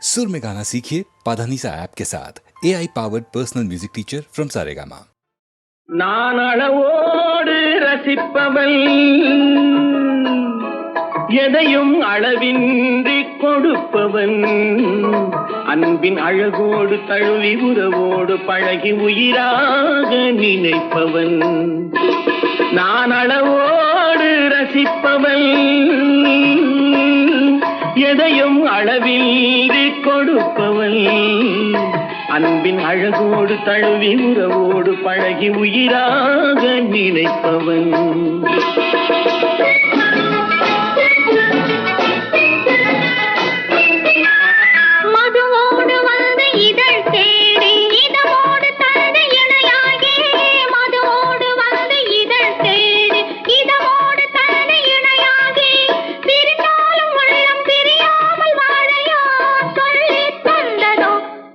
सुर में गाना सीखिए पाधानीसा ऐप के साथ AI powered personal music teacher from Saregama. நான் அளவோடு ரசிப்பவள், எதையும் அளவின்றி கொடுப்பவன், அன்பின் அழகோடு தழுவி உறவோடு பழகி உயிராக நினைப்பவன். நான் அளவோடு ரசிப்பவள், எதையும் அளவின்றி கொடுப்பவள், அன்பின் அழகோடு தழுவி உறவோடு பழகி உயிராக நினைப்பவன். மதுவோடு வந்து இதழ் தேடி இதமோடு தந்து இணையாகி, மதுவோடு வந்து இதழ் தேடி இதமோடு தந்து இணையாகி, பிரிந்தாலும் உள்ளம் பிரியாமல் வாழையா சொல்லி தந்ததோ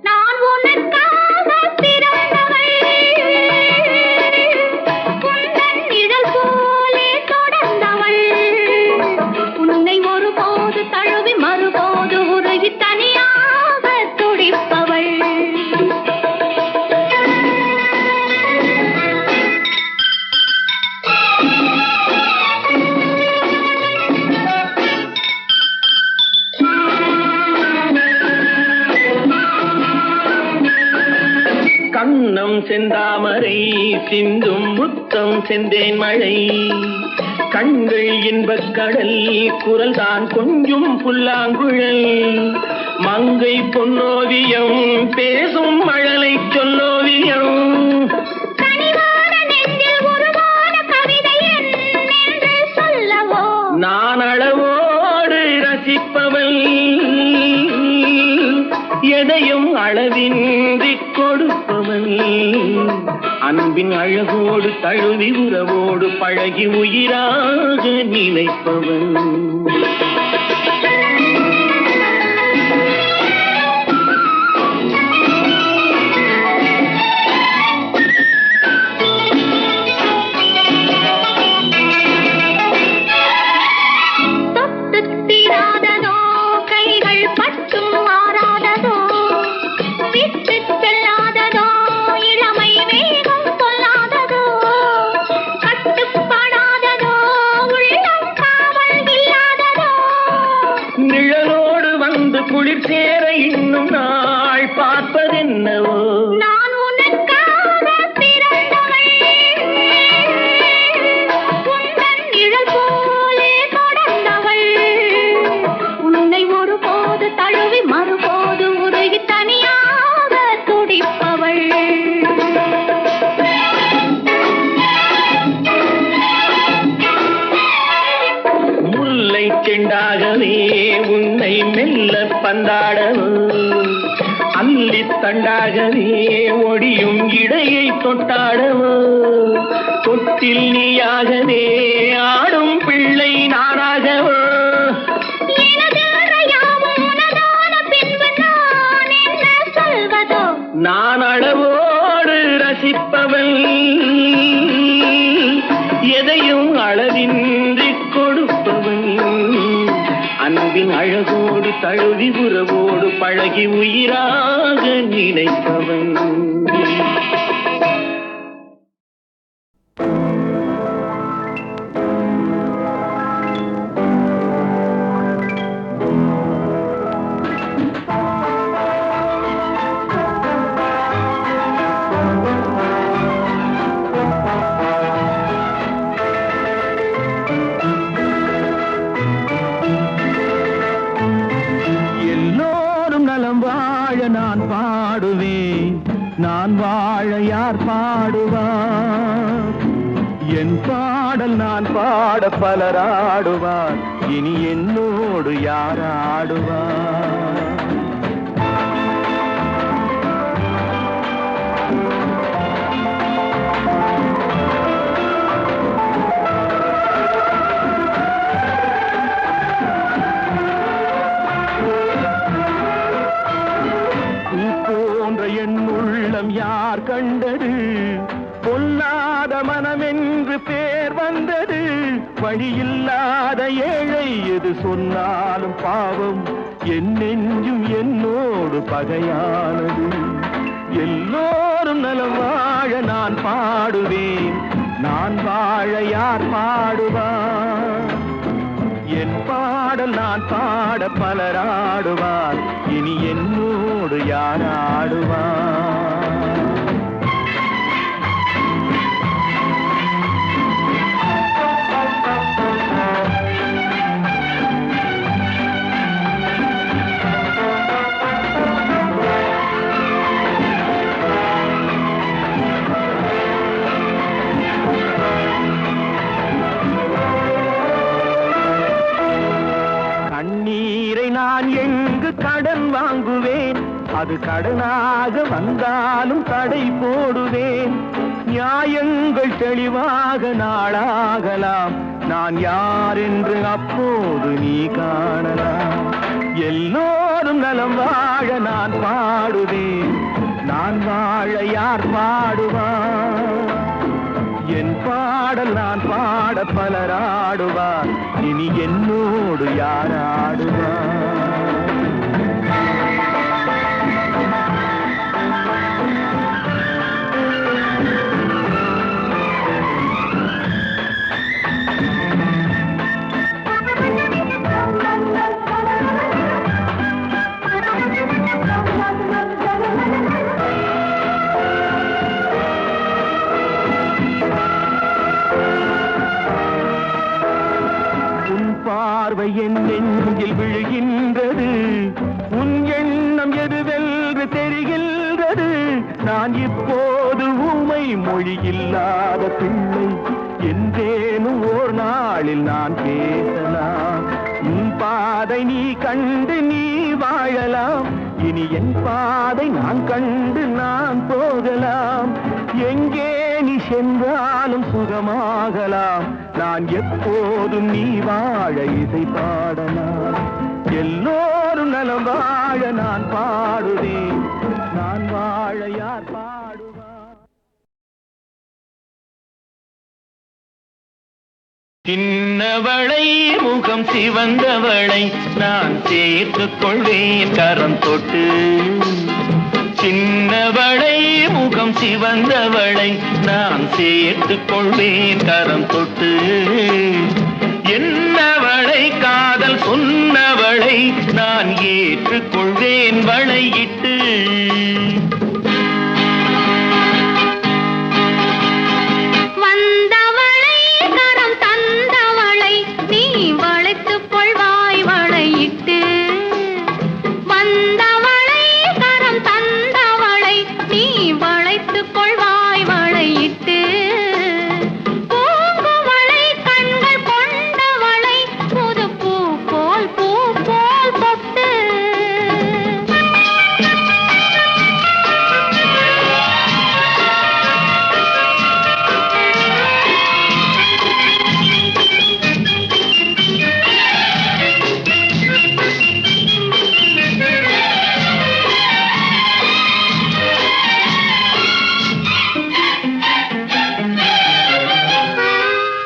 நான் உனக்காக பிறந்தவள். உந்தன் நிழல் போலே தொடர்ந்தவள், உன்னை ஒருபோது தழுவி மறுபோது உருகி தனியாக துடிப்பவள். கண்ணம் செந்தாமரை சிந்தும் முத்தம் செந்தேன் மழை, கண்கள் இன்பக் கடல் குரல் தான் கொஞ்சம் புல்லாங்குழல், மங்கை பொன்னோவியம் பேசும் மழலை சொல்லோவியம். கனிவான நெஞ்சில் உருவான கவிதை என்று சொல்லவோ நான் அளவோடு ரசிப்பவள், எதையும் அளவின்றி கொடுப்பவள், அன்பின் அழகோடு தழுவி உறவோடு பழகி உயிராக நினைப்பவள். தொட்டுத் தீராததோ கைகள் பட்டும் ஆறாததோ, விட்டுச் செல்லாததோ இளமை வேகம் சொல்லாததோ, கட்டுப்படாததோ உள்ளம் காவல் இல்லாததோ. நிழலோடு வந்து குளிர் சேர இன்னும் நாள் பார்ப்பதென்னவோ. நான் உனக்காக பிறந்தவள், உந்தன் நிழல் போலே தொடர்ந்தவள், உன்னை ஒருபோது தழுவி மறுபோது உருகி தனியாக துடிப்பவள். முல்லை செண்டாகவே உன்னை மெல்ல பந்தாடவோ, அல்லி தண்டாகவே ஒடியும் இடையை தொட்டாடவோ, தொட்டில் நீயாகவே ஆடும் பிள்ளை நானாகவோ. எனது அறையாவும் உனதான பின்பு நான் என்ன சொல்வதோ. நான் அளவோடு ரசிப்பவள், எதையும் அளவின்றி கொடுப்பவள், அன்பின் அழகோடு தழுவி உறவோடு பழகி உயிராக நினைப்பவள். எல்லோரும் நலம் வாழ நான் பாடுவேன், நான் வாழ யார் பாடுவார்? என் பாடல் நான் பாட பலராடுவார், இனி என்னோடு யார் ஆடுவார்? போன்ற என் உள்ளம் யார் கண்டது, பொல்லாத மனமென்று பேர் வந்தது, வழியில்லாத ஏழை எது சொன்னாலும் பாவம், என் நெஞ்சும் என்னோ என்னோடு பகையானது. எல்லோரும் நலம் வாழ நான் பாடுவேன், நான் வாழ யார் பாடுவார்? என் பாடல் நான் பாட பலராடுவார், இனி என்னோடு யார் ஆடுவார்? கண்ணீரை நான் எங்கு கடன் வாங்குவேன், அது கடனாக வந்தாலும் தடை போடுவேன். நியாயங்கள் தெளிவாக நாளாகலாம், நான் யார் என்று அப்போது நீ காணலாம். எல்லோரும் நலம் வாழ நான் பாடுவேன், நான் வாழ யார் பாடுவார்? என் பாடல் நான் பாட பலராடுவார், இனி என்னோடு யார் ஆடுவார்? பார்வை என் நெஞ்சில் விழுகின்றது, உன் எண்ணம் எதுவென்று தெரிகின்றது. நான் இப்போது ஊமை மொழி இல்லாத பிள்ளை, என்றேனும் ஓர் நாளில் நான் பேசலாம். உன் பாதை நீ கண்டு நீ வாழலாம், இனி என் பாதை நான் கண்டு நான் போகலாம். எங்கே நீ சென்றாலும் சுகமாகலாம், நான் எப்போதும் நீ வாழ இசை பாடலாம். எல்லோரும் நலம் வாழ நான் பாடுவேன், நான் வாழ யார் பாடுவார்? சின்னவளை முகம் சிவந்தவளை நான் சேர்த்துக் கொள்வேன் கரம் தொட்டு. சின்னவளை முகம் சிவந்தவளை நான் சேர்த்துக் கொள்வேன் கரம் தொட்டு. என்னவளை காதல் சொன்னவளை நான் ஏற்றுக்கொள்வேன் வளையிட்டு. வந்தவளை கரம் தந்தவளை நீ வளைத்துக் கொள்வாய் வளையிட்டு. வந்தவளை கரம் தந்தவளை நீ வளைத்துக் கொள்வாய் வளையிட்டு. பூங்குவளை கண்கள் கொண்டவளை புது பூ போல் தொட்டு.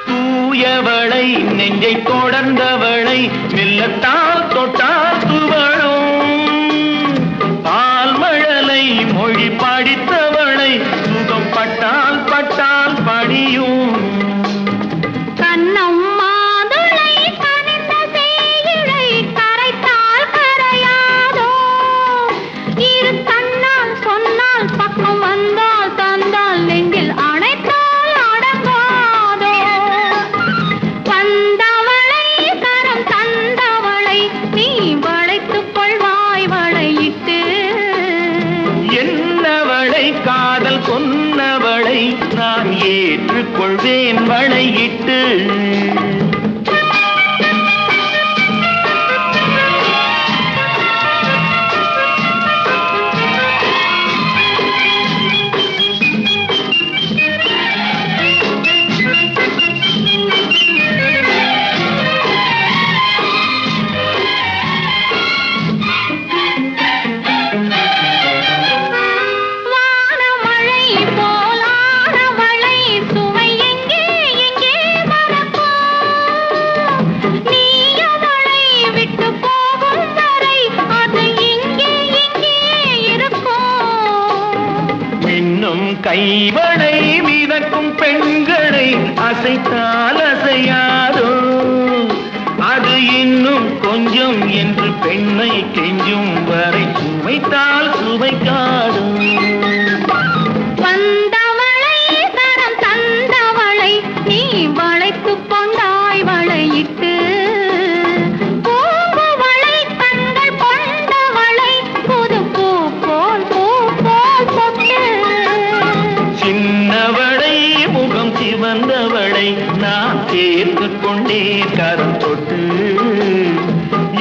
தூயவளை நெஞ்சை தொடர்ந்தவளை மெல்லத்தால் தொட்டால் துவழும். பால்மழலை மொழி படித்தவளை சுகம் பட்டால் பட்டால் படியும். கண்ணம் மாதுளை கனிந்த சேயிழை கரைத்தால் கரையாதோ. இரு கண்ணால் சொன்னால் பக்கம் வந்தால் தந்தால் நெஞ்சில் அணைத்தால் அடங்காதோ. வந்தவளை கரம் தந்தவளை நீ வளைத்துக் கொள்வாய் வளையிட்டு. என்னவளை காதல் சொன்னவளை நான் ஏற்றுக்கொள்வேன் வளையிட்டு. வானமழை போலானவளை சுவை எங்கே எங்கே மறக்கும். கைவளை மிதக்கும் பெண்களை அசைத்தால் அசையாதோ, அது இன்னும் கொஞ்சம் என்று பெண்ணை கெஞ்சும் வரை சுவைத்தால் சுவைக்காதோ. வந்தவளை தரம் தந்தவளை நீ வளைத்துக் கொண்டாய் வளையிட்டு, பூங்குவளை கண்கள் கொண்டவளை புது பூ போல் தொட்டு. சின்னவளை முகம் சிவந்தவளை நான் சேர்த்து கொண்டே கரம் தொட்டு,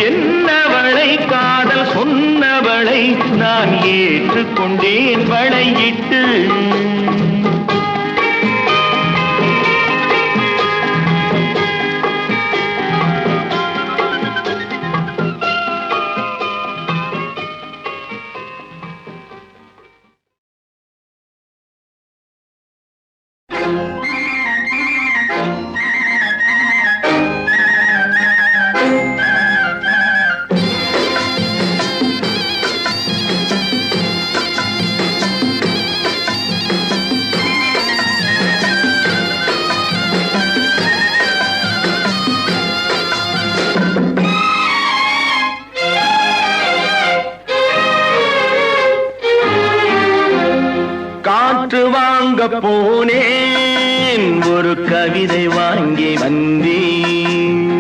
என்னவளை காதல் சொன்னவளை நான் ஏற்றுக்கொண்டேன் வளையிட்டு. காற்று வாங்க போனேன், ஒரு கவிதை வாங்கி வந்தேன்.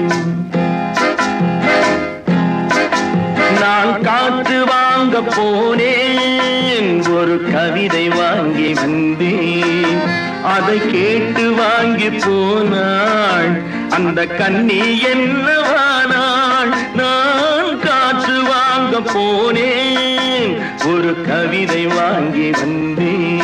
நான் காற்று வாங்க போனேன், ஒரு கவிதை வாங்கி வந்தேன். அதை கேட்டு வாங்கி போனாள் அந்த கண்ணி என்னவானாள். நான் காற்று வாங்க போனேன், ஒரு கவிதை வாங்கி வந்தேன்.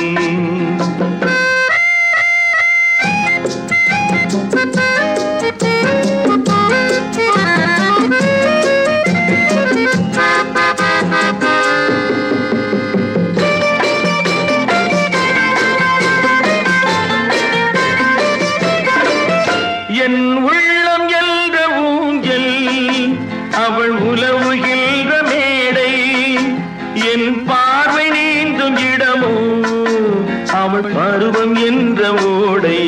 என் உள்ளம் என்ற ஊஞ்சல், அவள் உலவுகின்ற மேடை. என் பார்வை நீந்தும் இடமோ, அவள் பருவம் என்ற ஓடை.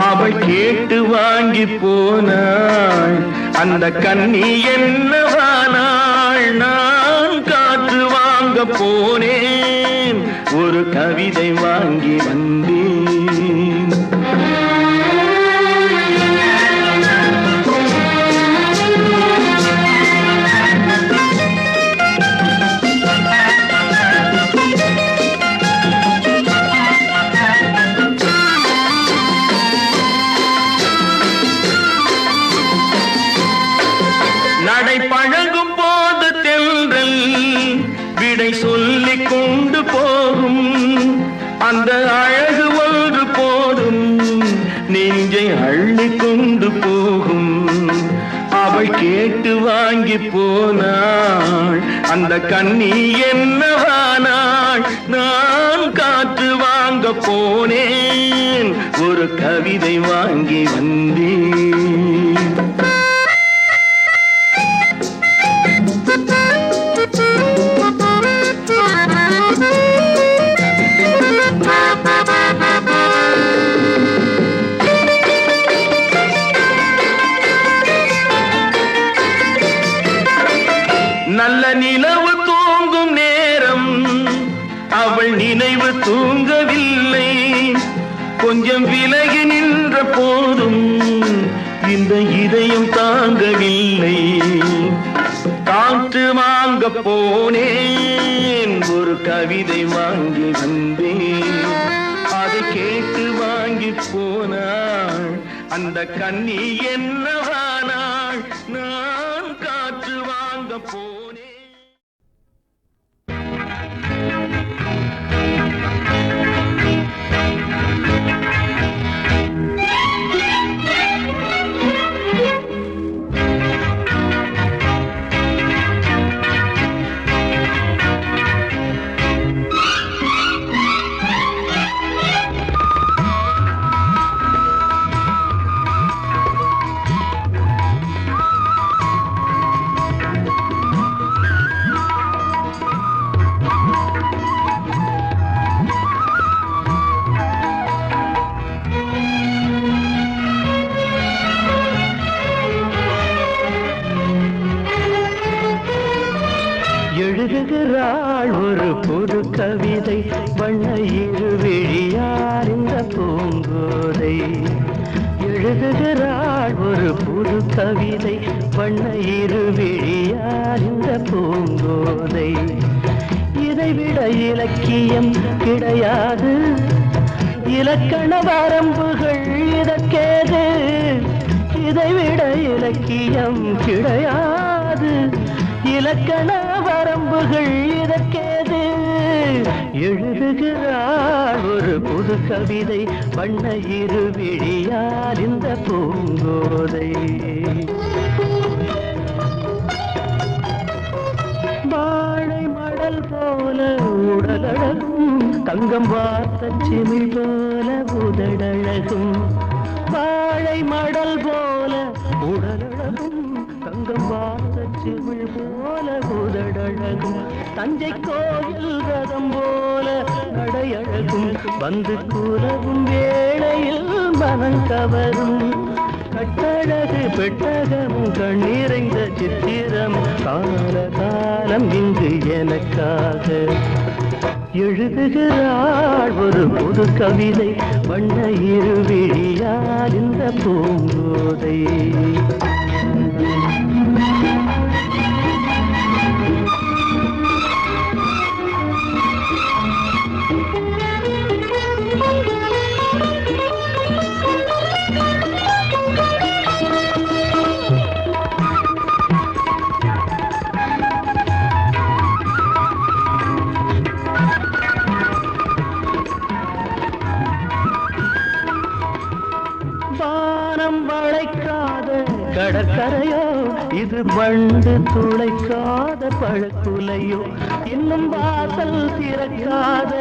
அவள் கேட்டு வாங்கி போனாள் அந்த கண்ணி என்னவானாள். நான் காற்று வாங்க போனேன், ஒரு கவிதை வாங்கி வந்தேன். நடை பழகும் போது தென்றல் விடை சொல்லிக் கொண்டு போகும். அந்த அழகு ஒன்று போதும் நெஞ்சை அள்ளி கொண்டு போகும். அவள் கேட்டு வாங்கி போனாள் அந்த கண்ணி என்னவானாள். நான் காற்று வாங்க போனேன், ஒரு கவிதை வாங்கி வந்தேன். நல்ல நிலவு தூங்கும் நேரம் அவள் நினைவு தூங்கவில்லை. கொஞ்சம் விலகி நின்ற போதும் இந்த இதயம் தாங்கவில்லை. காற்று வாங்க போனேன், ஒரு கவிதை வாங்கி வந்தேன். அதை கேட்டு வாங்கி போனாள் அந்த கண்ணி என்னவானாள். நான் காற்று வாங்க போனேன். எழுதுகிறாள் ஒரு புது கவிதை வண்ண இருவிழியார் இந்த பூங்கோதை. எழுதுகிறாள் ஒரு புது கவிதை வண்ண இருவிழியார் இந்த பூங்கோதை. இதைவிட இலக்கியம் கிடையாது, இலக்கண வரம்புகள் இதற்கேது. இதைவிட இலக்கியம் கிடையாது, இலக்கண வரம்புகள் இதற்கேது. எழுதுகிறாள் ஒரு புது கவிதை வண்ண இருவிழியார் இந்த பூங்கோதை. வாழை மடல் போல உடலழகும், தங்கம் வார்த்த சிமிழ் போல உதடழகும். வாழை மடல் போல உடலழகும், தங்கம் வார்த்த சிமிழ் போல உதடழகும். தஞ்சை கோயில் ரதம் போல நடையழகும், வந்து கூலவும் வேளையில் மனம் கவரும். கட்டழகு பெட்டகமும் கண்ணீரைந்த சித்திரம் கால காலம் இங்கு எனக்காக. எழுதுகிறாள் ஒரு புது கவிதை வண்ண இருவிழியார் இந்த பூங்கோதை. கடற்கரையோ இது வண்டு துளைக்காத பழக்குலையோ, இன்னும் வாசல் திறக்காத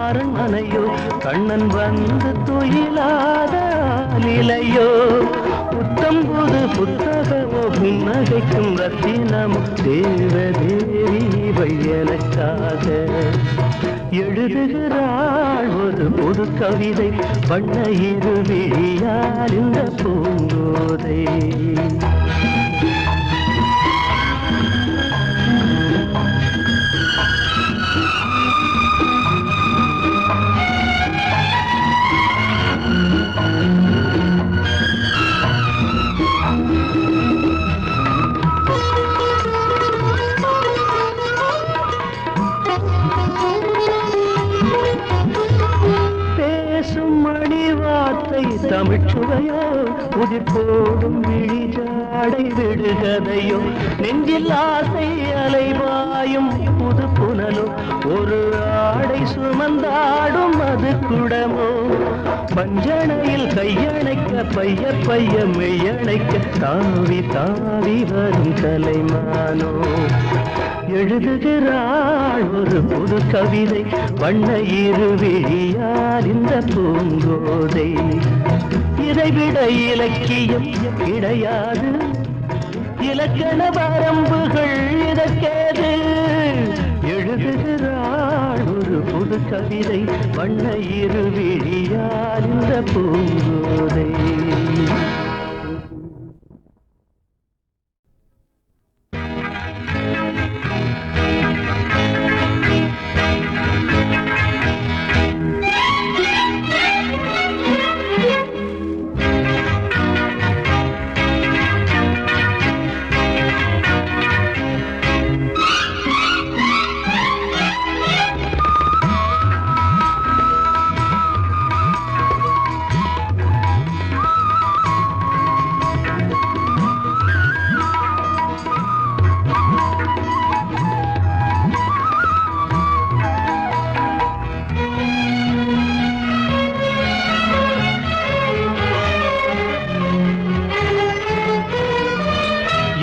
அரண்மனையோ, கண்ணன் வந்து துயிலாத நிலையோ. புத்தம் புது புத்தகமோ புன்னகைக்கும் ரத்தினமோ தேவதேவி வையனக்காக. எழுதுகிறாள் ஒரு புது கவிதை வண்ண இருவிழியார் இந்த பூங்கோதை. தமிழ்ச்சுவையோ உதிர் போடும் விழிஜாடை விடுகதையோ, நெஞ்சில் ஆசை அலைவாயும் புது புனலோ, ஒரு ஆடை சுமந்தாடும் அது குடமோ. பஞ்சனையில் கையணைக்க பைய பைய மெய்யணைக்க தாவி தாவி வரும் கலைமானோ. எழுதுகிறாள் ஒரு புது கவிதை வண்ண இருவிழியார் இந்த பூங்கோதை. இதைவிட இலக்கியம் கிடையாது, இலக்கண வரம்புகள் இதற்கேது. எழுதுகிறாள் ஒரு புது கவிதை வண்ண இருவிழியார் இந்த பூங்கோதை.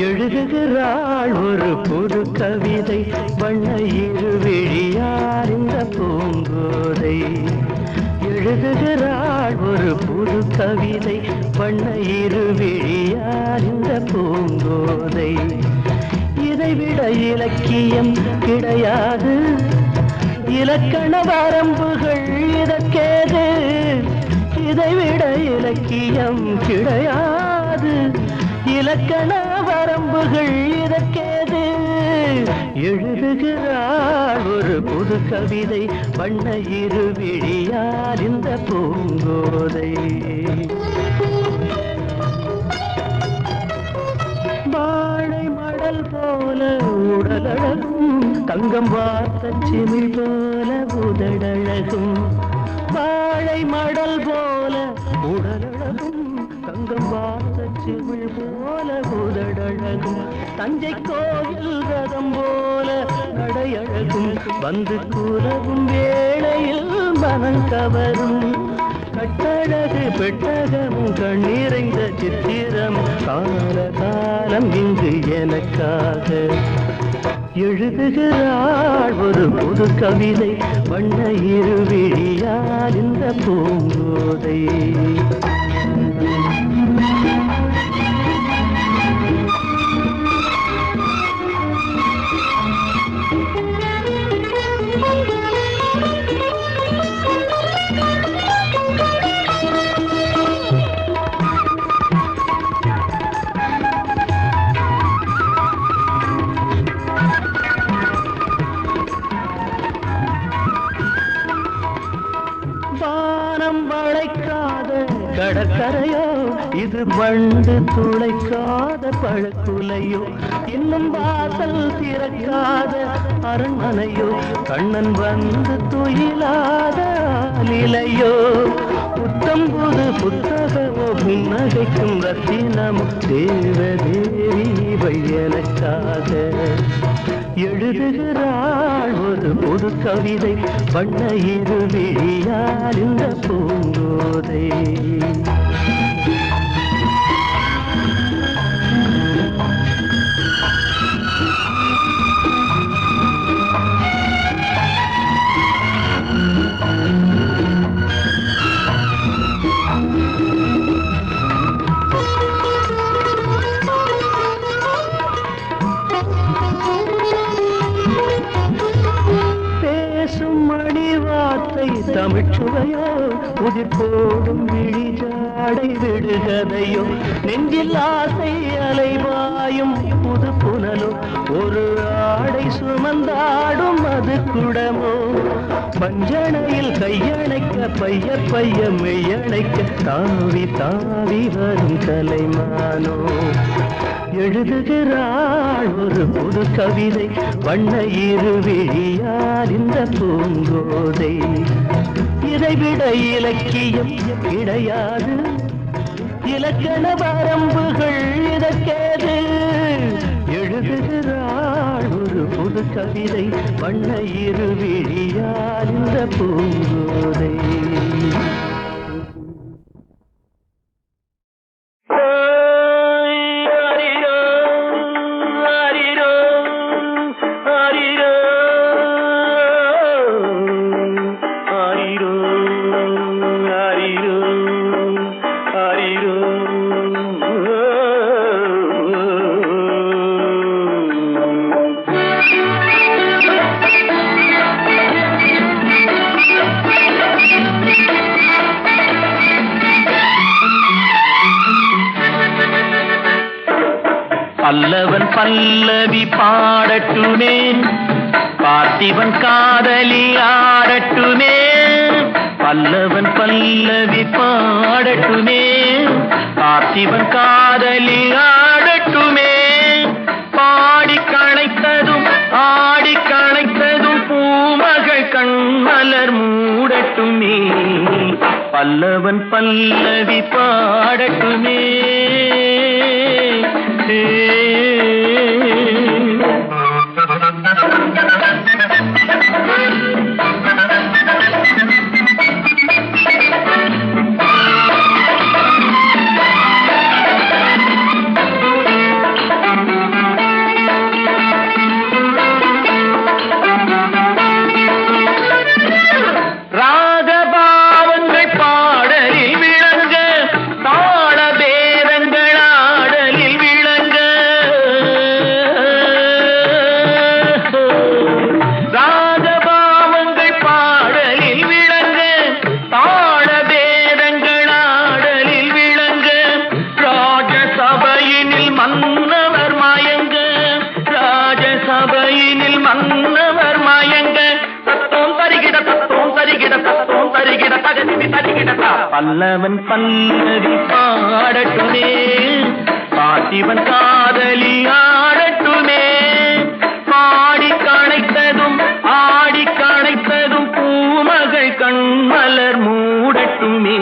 எழுதுகிறாள் ஒரு புது கவிதை வண்ண இருவிழியார் இந்த பூங்கோதை. எழுதுகிறாள் ஒரு புது கவிதை வண்ண இருவிழியார் இந்த பூங்கோதை. இதைவிட இலக்கியம் கிடையாது, இலக்கண வரம்புகள் இதற்கேது. இதைவிட இலக்கியம் கிடையாது, இலக்கண வரம்புகள் இதற்கேது எழுதுகிறாள் ஒரு புது கவிதை வண்ண இருவிழியால் இந்த பூங்கோதை வாழை மடல் போல உடலழகும் தங்கம் வார்த்த சிமிழ் போல உதடழகும் வாழை மடல் போல உடலழகும் தங்கம் வார்த்த சிமிழ் போல உதடழகும் தஞ்சை கோயில் ரதம் போல நடையழகும் வந்து கூறவும் வேளையில் மனம் கவரும் கட்டழகு பெட்டகமும் கண்ணீரைந்த சித்திரம் கால காலம் இங்கு எனக்காக எழுதுகிறாள் ஒரு புது கவிதை வண்ண இருவிழியால் இந்த பூங்கோதை கடற்கரையோ இது வண்டு துளைக்காத பழக்குலையோ இன்னும் வாசல் திறக்காத அரண்மனையோ கண்ணன் வந்து துயிலாத நிலையோ புத்தம் புது புத்தகமோ புன்னகைக்கும் ரத்தினமோ தேவதேவி எனக்காக எழுதுகிறாள் ஒரு புது கவிதை வண்ண இருவிழியால் இந்த பூங்கோதை தமிழ்ச்சுவையோ உதிர் போடும் விழிஜாடை விடுகதையோ நெஞ்சில் ஆசை அலைவாயும் புது புனலோ ஒரு ஆடை சுமந்தாடும் அது குடமோ பஞ்சனையில் கையணைக்க பைய பைய மெய்யணைக்க தாவி தாவி வரும் கலைமானோ எழுதுகிறாள் ஒரு புது கவிதை வண்ண இருவிழியால் இந்த பூங்கோதை இதைவிட இலக்கியம் கிடையாது இலக்கண வரம்புகள் இதற்கேது எழுதுகிறாள் ஒரு புது கவிதை வண்ண இருவிழியால் இந்த பூங்கோதை பல்லவன் பல்லவி பாடட்டுமே பார்த்திவன் காதலி ஆடட்டுமே பல்லவன் பல்லவி பாடட்டுமே பார்த்திவன் காதலி ஆடட்டுமே பாடி களைத்ததும் ஆடி களைத்ததும் பூமகள் கண்மலர் மூடட்டுமே பல்லவன் பல்லவி பாடட்டுமே ராகபாவங்கள் பாடலில் விளங்க தாள பேரங்கள் பல்லவன் பல்லவி பாடட்டுமே, பார்த்திபன் காதலி ஆடட்டுமே. பாடி கணைத்ததும் ஆடி கணைத்ததும் பூமகள் கண்மலர் மூடட்டுமே.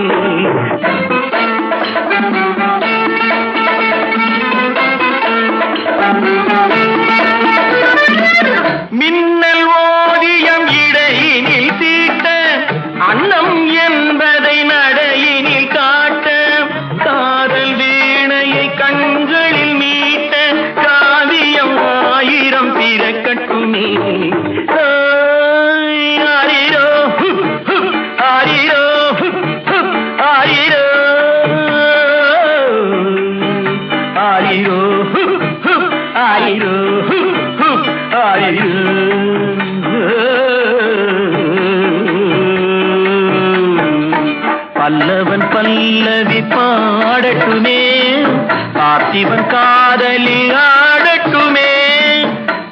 மின்னல் ஓவியம் இடையினில் தீட்ட, அன்னம் என்பதை நடையினில் காட்ட, காதல் வீணையை கண்களில் மீட்ட, காவியம் ஆயிரம் பிறக்கட்டுமே. ஆரிரோ ஆரிரோ ஆரிரோ ஆரிரோ ஆரிரோ ஆரிரோ. பல்லவன் பல்லவி பாடட்டுமே, பார்த்திபன் காதலி ஆடட்டுமே.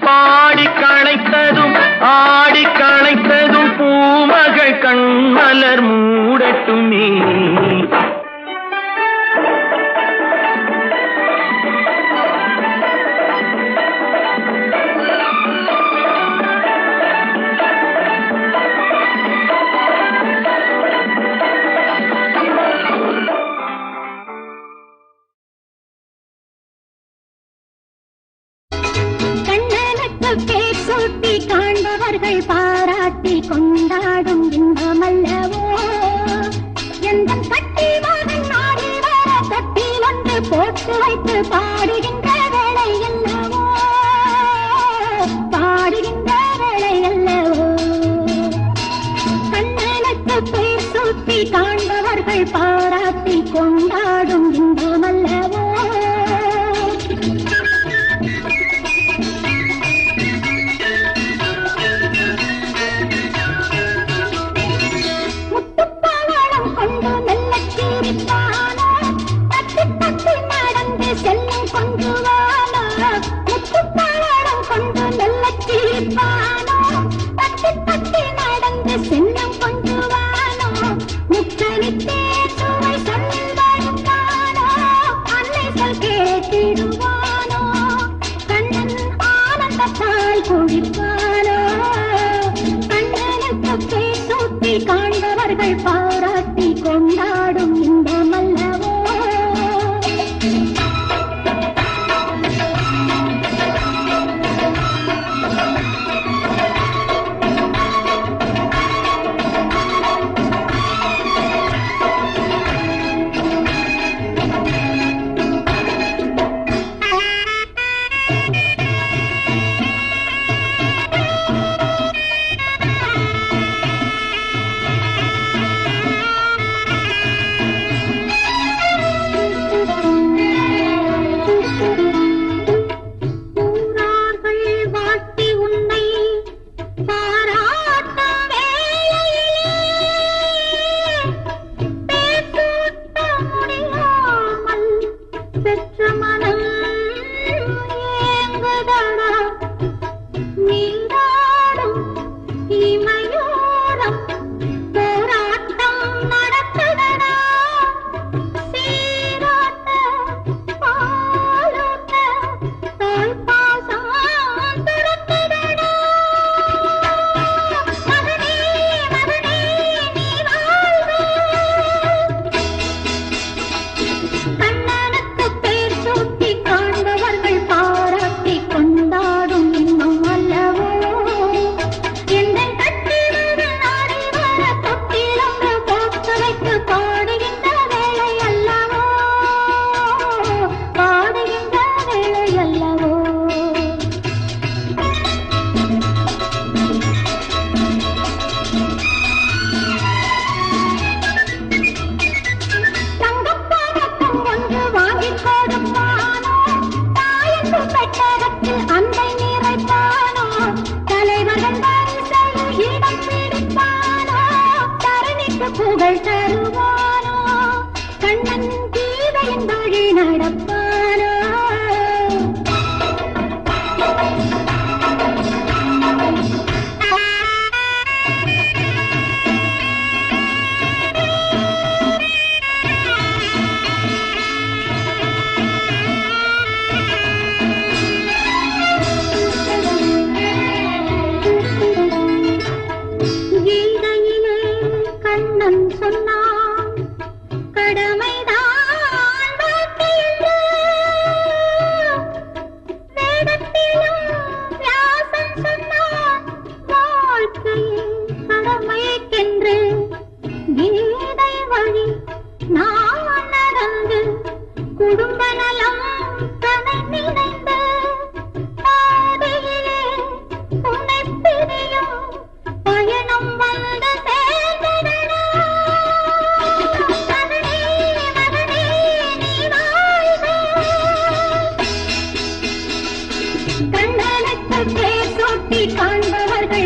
பாடி கணைத்ததும் ஆடி கணைத்ததும் பூமகள் கண்மலர் மூடட்டுமே.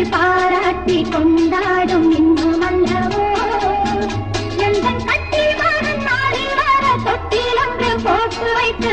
சொந்தங்கள் பாராட்டி கொண்டாடும் இன்பம் அல்லவோ எந்த கட்டி வரும் நாளில் வர தொட்டில் ஒன்று போட்டு வைத்து